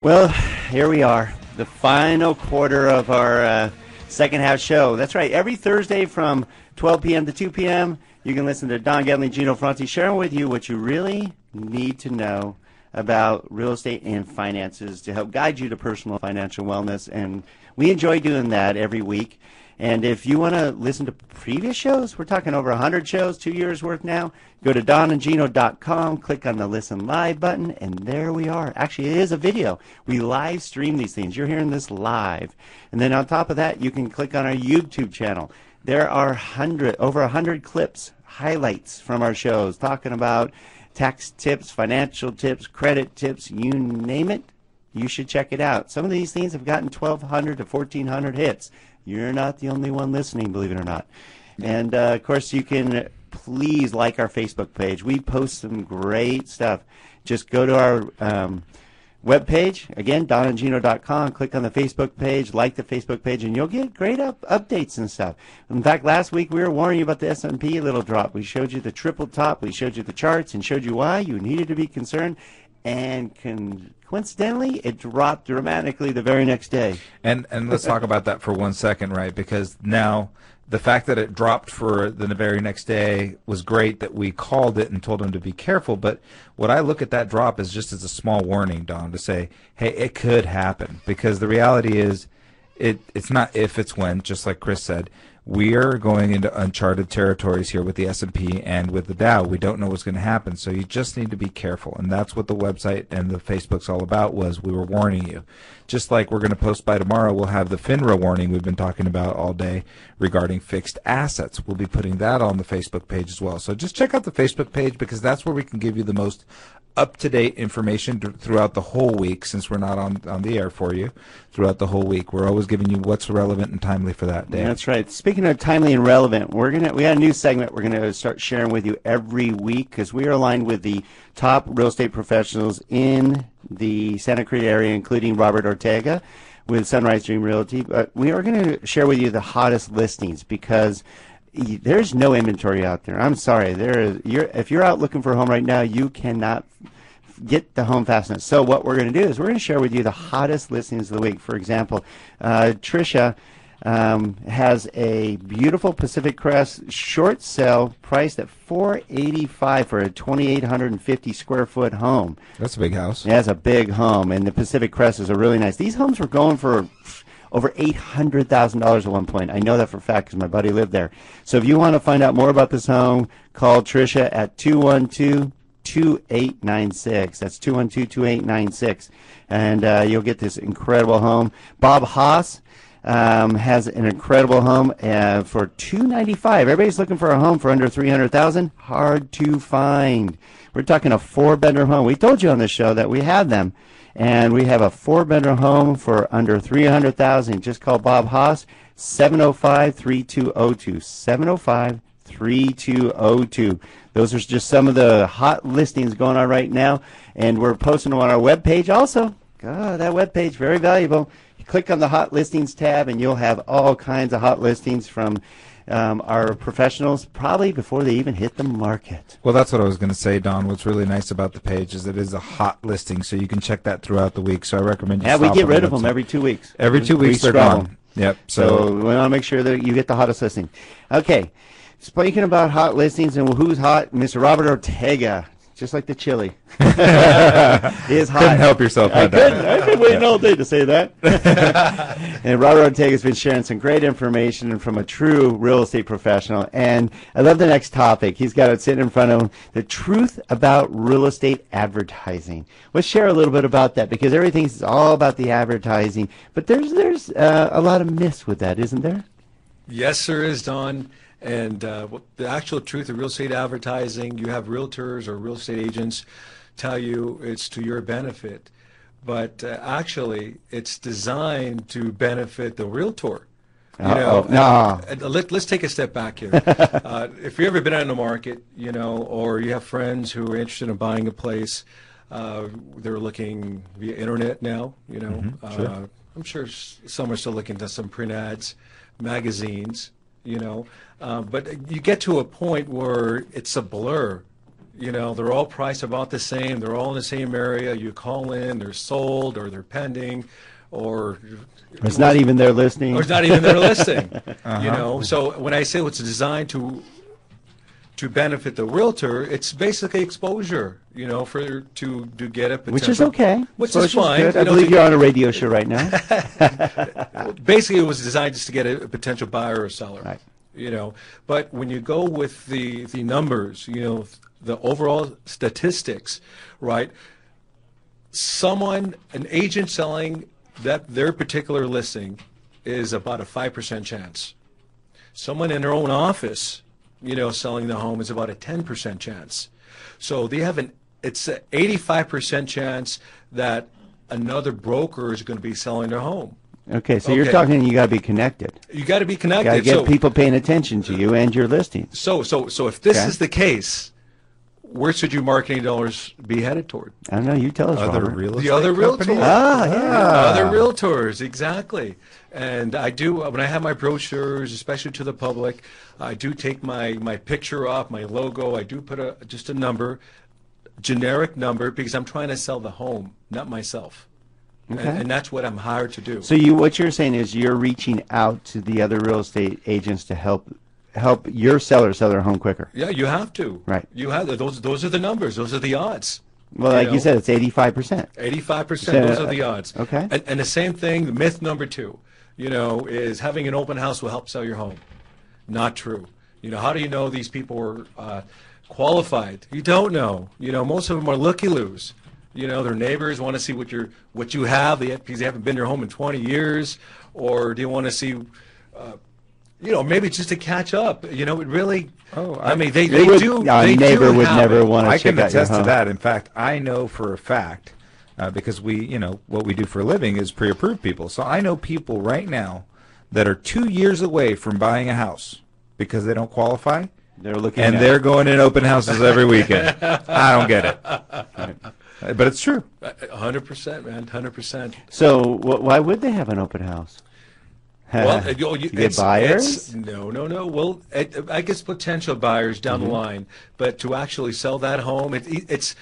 Well, here we are, the final quarter of our second half show. That's right. Every Thursday from 12 p.m. to 2 p.m., you can listen to Don Gedley, Gino Franti, sharing with you what you really need to know about real estate and finances to help guide you to personal financial wellness. And we enjoy doing that every week. And if you want to listen to previous shows, we're talking over 100 shows, 2 years worth now. Go to donandgino.com, click on the Listen Live button, and there we are. Actually, it is a video. We live stream these things. You're hearing this live. And then on top of that, you can click on our YouTube channel. There are over 100 clips, highlights from our shows, talking about tax tips, financial tips, credit tips, you name it. You should check it out. Some of these things have gotten 1,200 to 1,400 hits. You're not the only one listening, believe it or not. And, of course, you can please like our Facebook page. We post some great stuff. Just go to our webpage, again, donandgino.com, click on the Facebook page, like the Facebook page, and you'll get great updates and stuff. In fact, last week we were warning you about the S&P little drop. We showed you the triple top. We showed you the charts and showed you why you needed to be concerned. And coincidentally, it dropped dramatically the very next day. And let's talk about that for 1 second, right? Because now the fact that it dropped for the very next day was great that we called it and told them to be careful. But what I look at that drop is just as a small warning, Don, to say, hey, it could happen. Because the reality is it's not if, it's when, just like Chris said. We are going into uncharted territories here with the S&P and with the Dow. We don't know what's going to happen, so you just need to be careful. And that's what the website and the Facebook's all about, was we were warning you. Just like we're going to post by tomorrow, we'll have the FINRA warning we've been talking about all day regarding fixed assets. We'll be putting that on the Facebook page as well. So just check out the Facebook page, because that's where we can give you the most up-to-date information throughout the whole week, since we're not on the air for you throughout the whole week. We're always giving you what's relevant and timely for that day. That's right. Speaking of timely and relevant, we got a new segment we're going to start sharing with you every week, because we are aligned with the top real estate professionals in the Santa Cruz area, including Robert Ortega with Sunrise Dream Realty. But we are going to share with you the hottest listings, because there's no inventory out there. I'm sorry. If you're out looking for a home right now, you cannot get the home fast enough. So what we're going to do is we're going to share with you the hottest listings of the week. For example, Tricia has a beautiful Pacific Crest short sale priced at $485 for a 2,850 square foot home. That's a big house. Yeah, it's a big home, and the Pacific Crest is a really nice. These homes were going for over $800,000 at one point. I know that for a fact because my buddy lived there. So if you want to find out more about this home, call Tricia at 212-2896. That's 212-2896. And you'll get this incredible home. Bob Haas has an incredible home for $295. Everybody's looking for a home for under $300,000. Hard to find. We're talking a 4-bedroom home. We told you on this show that we have them. And we have a 4-bedroom home for under $300,000. Just call Bob Haas, 705-3202. 705-3202. Those are just some of the hot listings going on right now. And we're posting them on our webpage also. God, that webpage, very valuable. You click on the hot listings tab, and you'll have all kinds of hot listings from our professionals probably before they even hit the market. Well, that's what I was going to say, Don. What's really nice about the page is it is a hot listing, so you can check that throughout the week. So I recommend you we get rid of them every 2 weeks. Every 2 weeks they're gone. Yep. So we want to make sure that you get the hottest listing. Okay. Speaking about hot listings and who's hot, Mr. Robert Ortega. Just like the chili. He is hot. Couldn't help yourself. I've been waiting all day to say that. And Robert Ortega has been sharing some great information from a true real estate professional. And I love the next topic. He's got it sitting in front of him, the truth about real estate advertising. Let's share a little bit about that, because everything's all about the advertising. But there's a lot of myths with that, isn't there? Yes, there is, Don. And the actual truth of real estate advertising, you have realtors or real estate agents tell you it's to your benefit. But actually, it's designed to benefit the realtor. Let's take a step back here. If you've ever been out in the market, or you have friends who are interested in buying a place, they're looking via internet now, Sure. I'm sure some are still looking to some print ads, magazines, but you get to a point where it's a blur. You know, they're all priced about the same. They're all in the same area. You call in, they're sold, or they're pending, or it's not even their listing. Or it's not even their listing. You know, so when I say it's designed to benefit the realtor, it's basically exposure. You know, to get a potential, which is okay. Which is fine. Good. I believe you're on a radio show right now. Basically, it was designed just to get a potential buyer or seller. Right. You know, but when you go with the numbers, you know, the overall statistics, right? An agent selling their particular listing is about a 5% chance. Someone in their own office, you know, selling the home is about a 10% chance. So they have it's an 85% chance that another broker is going to be selling their home. Okay, so you're talking you got to be connected. You got to be connected. Got to get people paying attention to you and your listings. So if this is the case, where should your marketing dollars be headed toward? I don't know. You tell us, Other Robert. real The estate other companies? realtors. Other realtors, exactly. And I do, when I have my brochures, especially to the public, I do take my picture off, my logo. I do put just a number, generic number, because I'm trying to sell the home, not myself. Okay. And that's what I'm hired to do. So what you're saying is you're reaching out to the other real estate agents to help your seller sell their home quicker. Yeah, you have to. Right. You have those are the numbers. Those are the odds. Well, like you said, it's 85%. 85%. So, Those are the odds. Okay. And the same thing. Myth number 2, you know, is having an open house will help sell your home. Not true. You know, how do you know these people are qualified? You don't know. You know, most of them are looky-loos. You know, their neighbors want to see what you have because they haven't been to your home in 20 years, or do you want to see, you know, maybe just to catch up. You know, it really. I mean, they do. A neighbor would never want to. I can check out your attest to home. that. In fact, I know for a fact because what we do for a living is pre-approve people. So I know people right now that are 2 years away from buying a house because they don't qualify. They're looking, and they're going in open houses every weekend. I don't get it. Right. But it's true. 100%, man, 100%. So why would they have an open house? Well, to get buyers? No. Well, I guess potential buyers down the line, but to actually sell that home, it's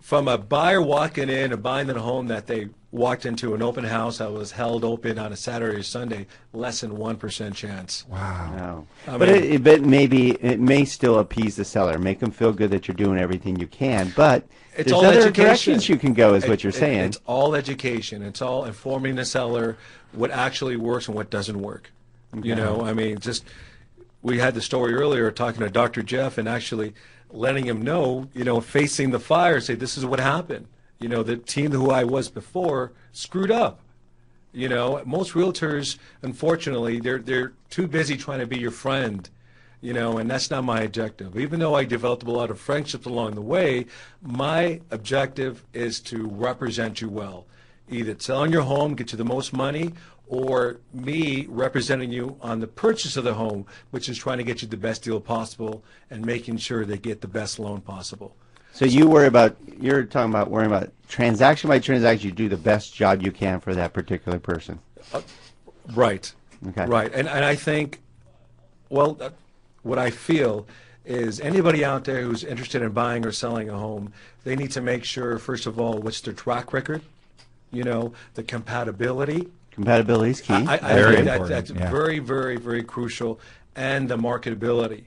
from a buyer walking in and buying that home that they walked into an open house that was held open on a Saturday or Sunday, less than 1% chance. Wow. No. But maybe it may still appease the seller, make them feel good that you're doing everything you can, but it's there's all other education. directions you can go is what you're saying. It's all education. It's all informing the seller what actually works and what doesn't work. Okay. You know, I mean, we had the story earlier talking to Dr. Jeff and actually letting him know, you know, facing the fire, say this is what happened. You know, the team who I was before screwed up. You know, most realtors, unfortunately, they're too busy trying to be your friend. You know, and that's not my objective. Even though I developed a lot of friendships along the way, my objective is to represent you well. Either selling your home, get you the most money, or me representing you on the purchase of the home, which is trying to get you the best deal possible and making sure they get the best loan possible. So you're talking about worrying about transaction by transaction, you do the best job you can for that particular person. Right. Okay. Right. And I think, well, what I feel is anybody out there who's interested in buying or selling a home, they need to make sure, first of all, what's their track record, you know, the compatibility. Compatibility is key. Very think important. that's very, very, very crucial. And the marketability.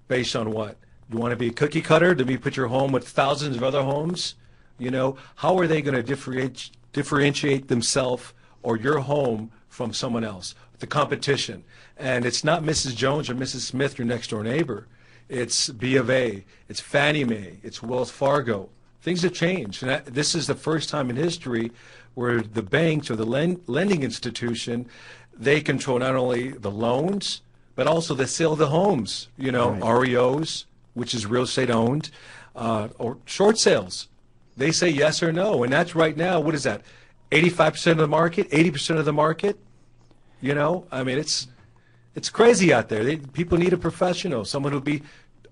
Based on what? You want to be a cookie cutter? Do we put your home with thousands of other homes? You know, how are they going to differentiate themselves or your home from someone else? The competition. And it's not Mrs. Jones or Mrs. Smith, your next door neighbor. It's B of A. It's Fannie Mae. It's Wells Fargo. Things have changed. And this is the first time in history where the banks or the lending institution, they control not only the loans, but also the sale of the homes. You know, right. REOs, which is real estate owned, or short sales. They say yes or no. And that's right now, what is that, 85% of the market, 80% of the market? You know, I mean, it's crazy out there. People need a professional, someone who'll be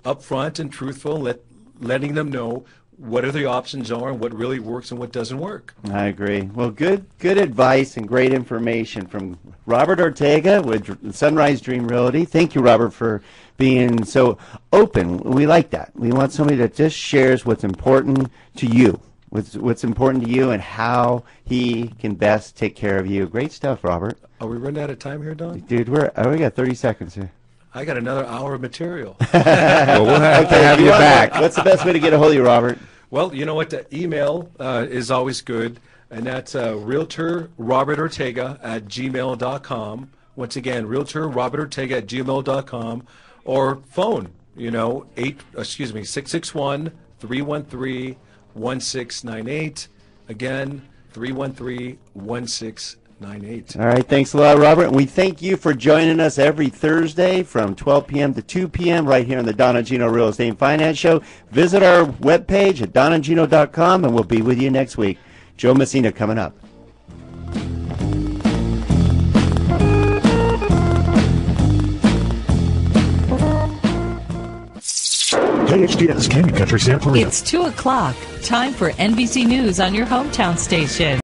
upfront and truthful, letting them know what are the options are and what really works and what doesn't work. I agree. Well, good advice and great information from Robert Ortega with Sunrise Dream Realty. Thank you, Robert, for being so open. We like that. We want somebody that just shares what's important to you, what's important to you, and how he can best take care of you. Great stuff, Robert. Are we running out of time here, Don? Dude, we got 30 seconds here. I got another hour of material. Well, we'll have to have you back. What's the best way to get a hold of you, Robert? Well, you know what? The email is always good, and that's realtor Robert Ortega at gmail.com. Once again, realtor Robert Ortega at gmail.com, or phone, 661-313-1698. Again, 313-1698. All right, thanks a lot, Robert. And we thank you for joining us every Thursday from 12 p.m. to 2 p.m. right here on the Don and Gino Real Estate and Finance Show. Visit our webpage at donandgino.com, and we'll be with you next week. Joe Messina coming up. KHTS Canyon Country Sample. It's 2 o'clock. Time for NBC News on your hometown station.